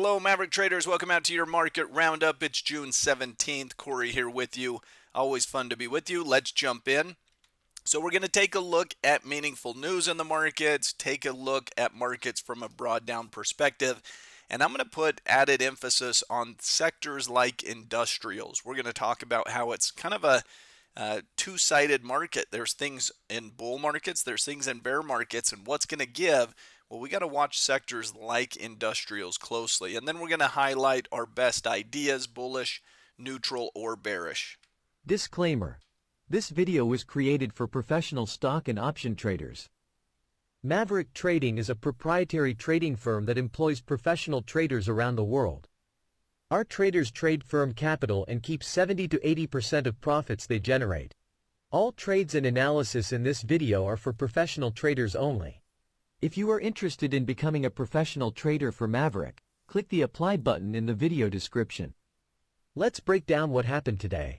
Hello, Maverick traders. Welcome out to your market roundup. It's June 17th. Corey here with you. Always fun to be with you. Let's jump in. So we're going to take a look at meaningful news in the markets, take a look at markets from a broad down perspective, and I'm going to put added emphasis on sectors like industrials. We're going to talk about how it's kind of a two-sided market. There's things in bull markets, there's things in bear markets, and what's going to give? Well, we got to watch sectors like industrials closely, and then we're going to highlight our best ideas, bullish, neutral, or bearish. Disclaimer. This video was created for professional stock and option traders. Maverick Trading is a proprietary trading firm that employs professional traders around the world. Our traders trade firm capital and keep 70 to 80% of profits they generate. All trades and analysis in this video are for professional traders only. If you are interested in becoming a professional trader for Maverick, click the apply button in the video description. Let's break down what happened today.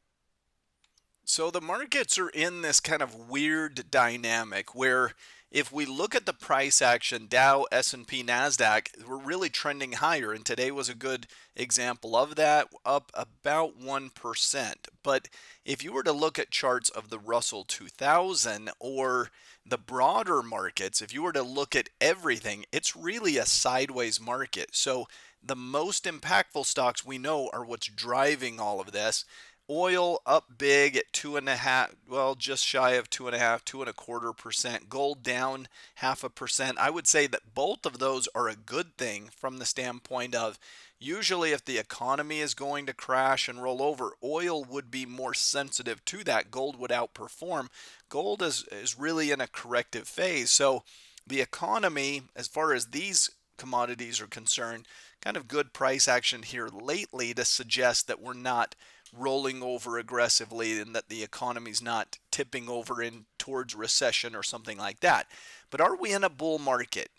So the markets are in this kind of weird dynamic where if we look at the price action, Dow, S&P, NASDAQ, we're really trending higher, and today was a good example of that, up about 1%. But if you were to look at charts of the Russell 2000 or the broader markets, if you were to look at everything, it's really a sideways market. So the most impactful stocks we know are what's driving all of this. Oil up big at 2.5, well, just shy of 2.5, 2.25%. Gold down 0.5%. I would say that both of those are a good thing from the standpoint of usually if the economy is going to crash and roll over, oil would be more sensitive to that. Gold would outperform. Gold is really in a corrective phase. So the economy, as far as these commodities are concerned, kind of good price action here lately to suggest that we're not rolling over aggressively and that the economy's not tipping over in towards recession or something like that. But are we in a bull market?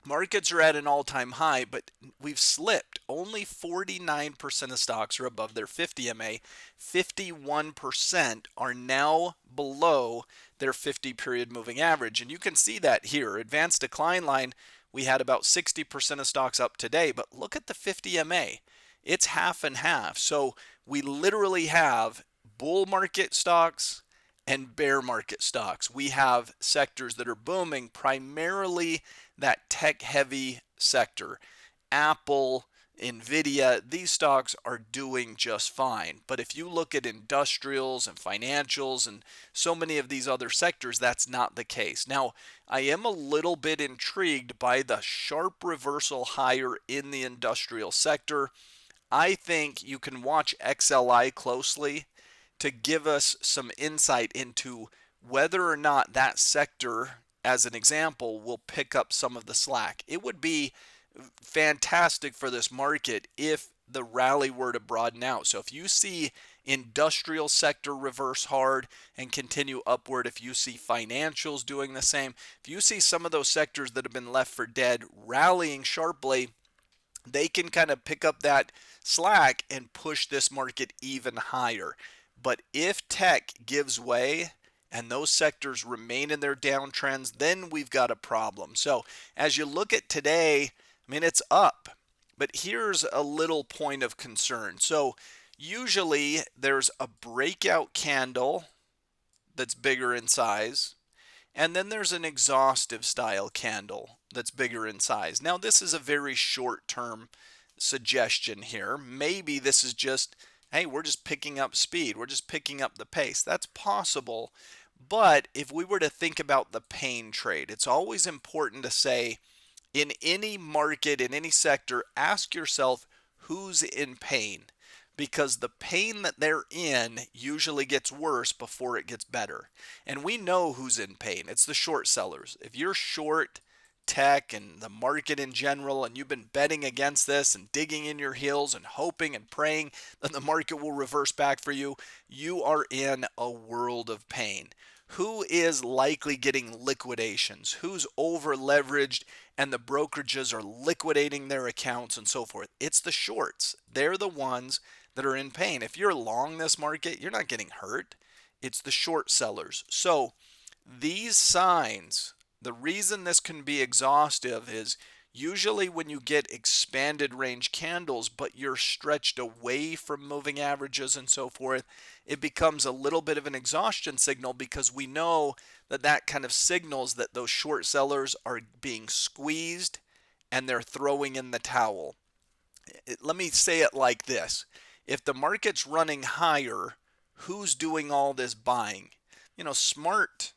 Markets are at an all-time high, but we've slipped. Only 49% of stocks are above their 50 MA. 51% are now below their 50-period moving average. And you can see that here. Advanced decline line, we had about 60% of stocks up today, but look at the 50 MA. It's half and half. So we literally have bull market stocks and bear market stocks. We have sectors that are booming, primarily that tech-heavy sector. Apple, Nvidia, these stocks are doing just fine. But if you look at industrials and financials and so many of these other sectors, that's not the case. Now, I am a little bit intrigued by the sharp reversal higher in the industrial sector. I think you can watch XLI closely to give us some insight into whether or not that sector, as an example, will pick up some of the slack. It would be fantastic for this market if the rally were to broaden out. So if you see industrial sector reverse hard and continue upward, if you see financials doing the same, if you see some of those sectors that have been left for dead rallying sharply, they can kind of pick up that slack and push this market even higher. But if tech gives way and those sectors remain in their downtrends, then we've got a problem. So as you look at today, I mean, it's up, but here's a little point of concern. So usually there's a breakout candle that's bigger in size, and then there's an exhaustive style candle that's bigger in size. Now, this is a very short-term suggestion here. Maybe this is just, hey, we're just picking up speed. We're just picking up the pace. That's possible. But if we were to think about the pain trade, it's always important to say, in any market, in any sector, ask yourself who's in pain, because the pain that they're in usually gets worse before it gets better. And we know who's in pain. It's the short sellers. If you're short tech and the market in general, and you've been betting against this and digging in your heels and hoping and praying that the market will reverse back for you, you are in a world of pain. Who is likely getting liquidations? Who's over leveraged and the brokerages are liquidating their accounts and so forth? It's the shorts. They're the ones that are in pain. If you're long this market, you're not getting hurt. It's the short sellers. So these signs, the reason this can be exhaustive is Usually when you get expanded range candles, but you're stretched away from moving averages and so forth, it becomes a little bit of an exhaustion signal because we know that that kind of signals that those short sellers are being squeezed and they're throwing in the towel. Let me say it like this. If the market's running higher, who's doing all this buying? Smart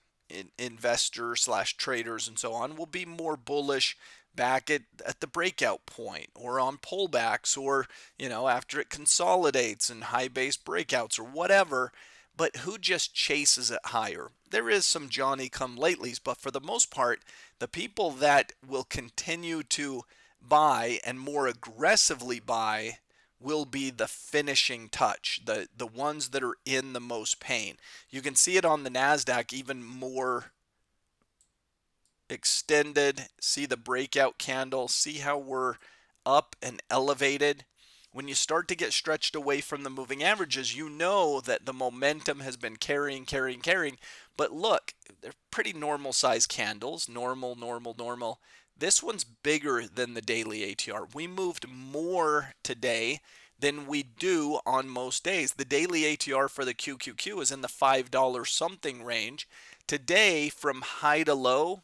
investors slash traders and so on will be more bullish back at the breakout point or on pullbacks or, after it consolidates and high base breakouts or whatever. But who just chases it higher? There is some Johnny come latelys, but for the most part, the people that will continue to buy and more aggressively buy will be the finishing touch, the ones that are in the most pain. You can see it on the Nasdaq even more extended. See the breakout candle, see how we're up and elevated. When you start to get stretched away from the moving averages, you know that the momentum has been carrying. But look, they're pretty normal size candles, normal. This one's bigger than the daily ATR. We moved more today than we do on most days. The daily ATR for the QQQ is in the $5 something range. Today, from high to low,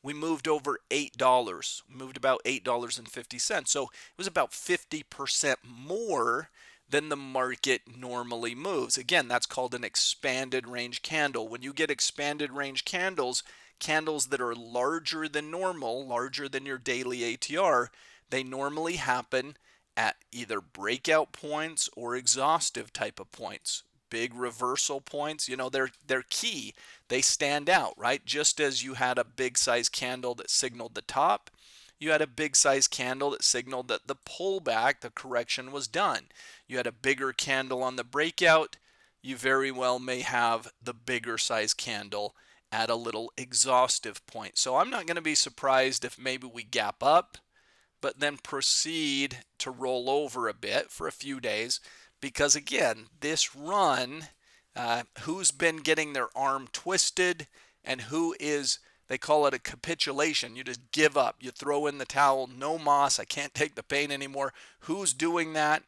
we moved over $8. We moved about $8.50. So it was about 50% more than the market normally moves. Again, that's called an expanded range candle. When you get expanded range candles, candles that are larger than normal, larger than your daily ATR, they normally happen at either breakout points or exhaustive type of points. Big reversal points, they're key. They stand out, right? Just as you had a big size candle that signaled the top, you had a big size candle that signaled that the pullback, the correction was done. You had a bigger candle on the breakout, you very well may have the bigger size candle at a little exhaustive point. So I'm not going to be surprised if maybe we gap up, but then proceed to roll over a bit for a few days because, again, this run, who's been getting their arm twisted and who is, they call it a capitulation. You just give up. You throw in the towel. No moss. I can't take the pain anymore. Who's doing that?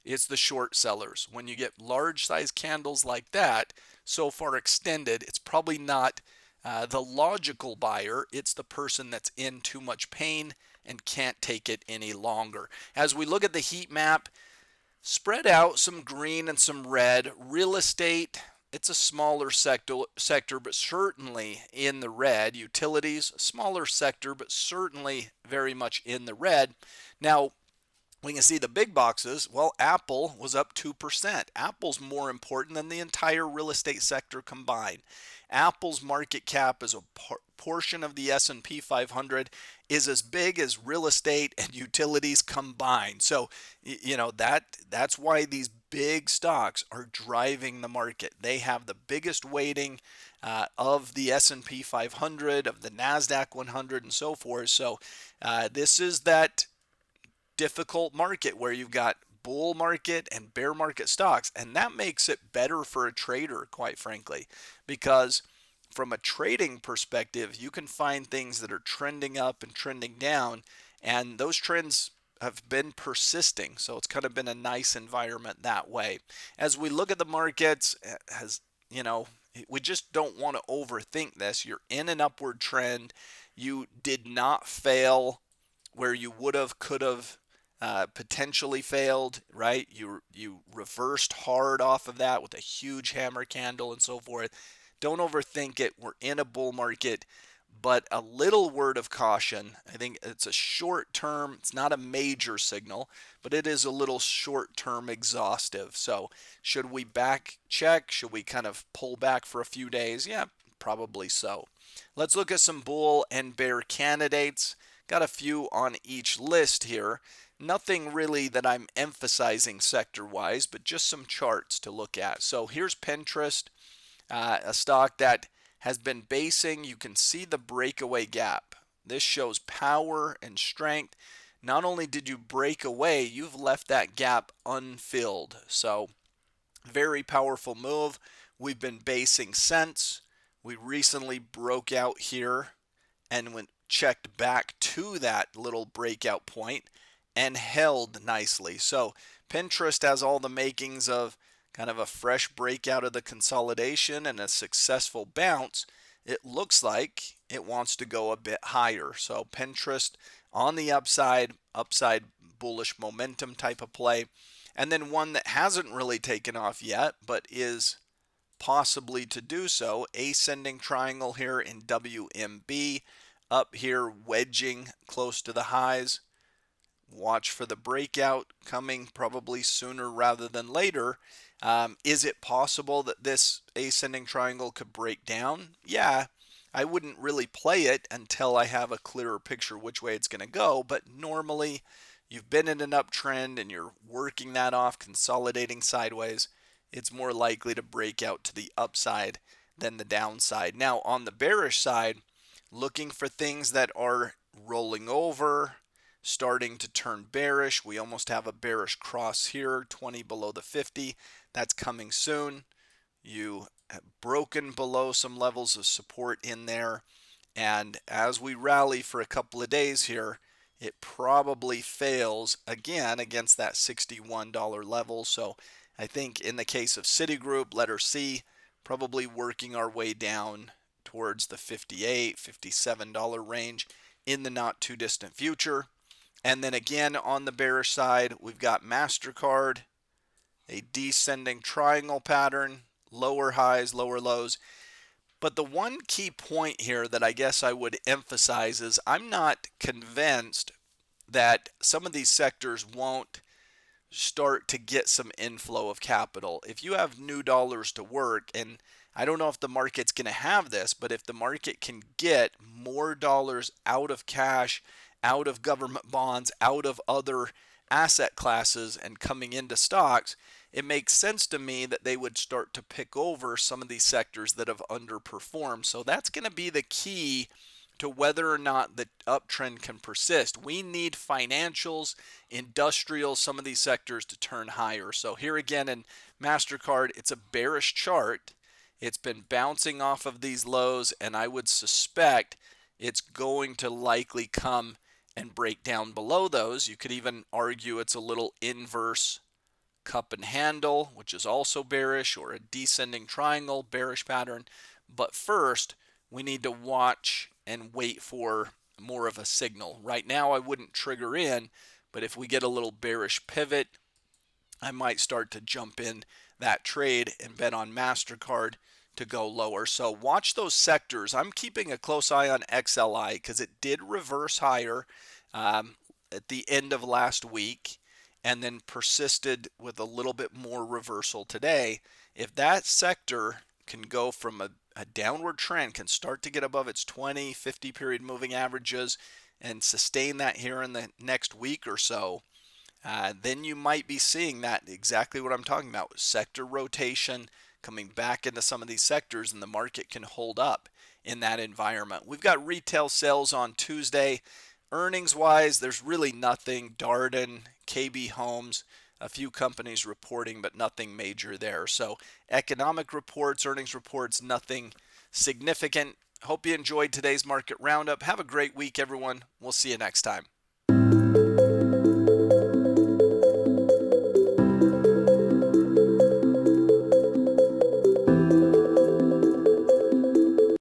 It's the short sellers. When you get large size candles like that, so far extended, it's probably not the logical buyer. It's the person that's in too much pain and can't take it any longer. As we look at the heat map, spread out some green and some red. Real estate, it's a smaller sector, but certainly in the red. Utilities, smaller sector, but certainly very much in the red. Now, we can see the big boxes. Well, Apple was up 2%. Apple's more important than the entire real estate sector combined. Apple's market cap as a portion of the S&P 500 is as big as real estate and utilities combined. So, that's why these big stocks are driving the market. They have the biggest weighting of the S&P 500, of the Nasdaq 100, and so forth. So, this is that difficult market where you've got bull market and bear market stocks, and that makes it better for a trader, quite frankly, because from a trading perspective, you can find things that are trending up and trending down, and those trends have been persisting. So it's kind of been a nice environment that way. As we look at the markets, we just don't want to overthink this. You're in an upward trend. You did not fail where you would have, could have, potentially failed, right? You reversed hard off of that with a huge hammer candle and so forth. Don't overthink it. We're in a bull market, but a little word of caution. I think it's a short term, it's not a major signal, but it is a little short term exhaustive. So should we back check? Should we kind of pull back for a few days? Yeah, probably so. Let's look at some bull and bear candidates. Got a few on each list here. Nothing really that I'm emphasizing sector-wise, but just some charts to look at. So here's Pinterest, a stock that has been basing. You can see the breakaway gap. This shows power and strength. Not only did you break away, you've left that gap unfilled. So very powerful move. We've been basing since. We recently broke out here and went checked back to that little breakout point and held nicely. So Pinterest has all the makings of kind of a fresh breakout of the consolidation and a successful bounce. It looks like it wants to go a bit higher. So Pinterest on the upside bullish momentum type of play. And then one that hasn't really taken off yet, but is possibly to do so, ascending triangle here in WMB, up here wedging close to the highs. Watch for the breakout coming probably sooner rather than later. Is it possible that this ascending triangle could break down? Yeah, I wouldn't really play it until I have a clearer picture which way it's going to go, but normally you've been in an uptrend and you're working that off, consolidating sideways, it's more likely to break out to the upside than the downside. Now, on the bearish side, looking for things that are rolling over, starting to turn bearish. We almost have a bearish cross here, 20 below the 50. That's coming soon. You have broken below some levels of support in there. And as we rally for a couple of days here, it probably fails again against that $61 level. So I think in the case of Citigroup, letter C, probably working our way down towards the $58, $57 range in the not too distant future. And then again on the bearish side, we've got MasterCard, a descending triangle pattern, lower highs, lower lows. But the one key point here that I guess I would emphasize is I'm not convinced that some of these sectors won't start to get some inflow of capital. If you have new dollars to work, and I don't know if the market's going to have this, but if the market can get more dollars out of cash, out of government bonds, out of other asset classes and coming into stocks, it makes sense to me that they would start to pick over some of these sectors that have underperformed. So that's going to be the key to whether or not the uptrend can persist. We need financials, industrials, some of these sectors to turn higher. So here again in MasterCard, it's a bearish chart. It's been bouncing off of these lows, and I would suspect it's going to likely come and break down below those. You could even argue it's a little inverse cup and handle, which is also bearish, or a descending triangle, bearish pattern. But first, we need to watch and wait for more of a signal. Right now, I wouldn't trigger in, but if we get a little bearish pivot, I might start to jump in that trade and bet on MasterCard to go lower. So watch those sectors. I'm keeping a close eye on XLI because it did reverse higher at the end of last week and then persisted with a little bit more reversal today. If that sector can go from a downward trend, can start to get above its 20, 50 period moving averages and sustain that here in the next week or so, then you might be seeing that exactly what I'm talking about, sector rotation coming back into some of these sectors, and the market can hold up in that environment. We've got retail sales on Tuesday. Earnings wise, there's really nothing. Darden, KB Homes, a few companies reporting, but nothing major there. So economic reports, earnings reports, nothing significant. Hope you enjoyed today's market roundup. Have a great week, everyone. We'll see you next time.